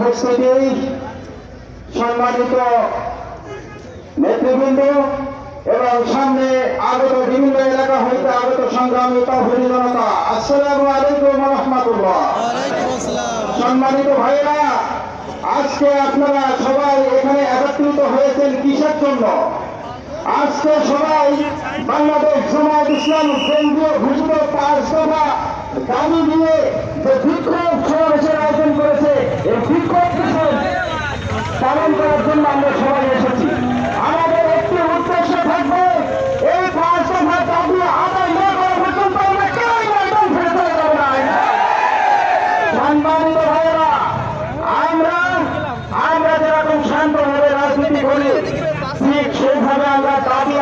উপস্থিতি, সম্মানিত নেতৃবৃন্দ এবং সামনে আগত বিভিন্ন এলাকা হইতে আগত সংগ্রামী তৌহিদি জনতা, আসসালামু আলাইকুম ওয়া রাহমাতুল্লাহ। সম্মানিত ভাইরা, আজকে আপনারা সবাই এখানে একত্রিত হয়েছেন কিসের জন্য? আজকে সবাই বাংলাদেশ জামায়াত ইসলাম কেন্দ্রীয় ঘোষিত 5 দফা দাবি নিয়ে যে বিক্ষোভ সমাবেশের আয়োজন করেছে, এই বিক্ষোভ পালন করার জন্য আমরা সবাই এসেছি। আমাদের একটি উদ্দেশ্য থাকবে, এই 5 দফা দাবি আদায় না করা পর্যন্ত আমরা কেউই ময়দান ছেড়ে চলে যাব না। সম্মানিত ভাইয়েরা, আমরা যেরকম শান্তভাবে রাজনীতি করি, ঠিক সেইভাবে আমরা দাবি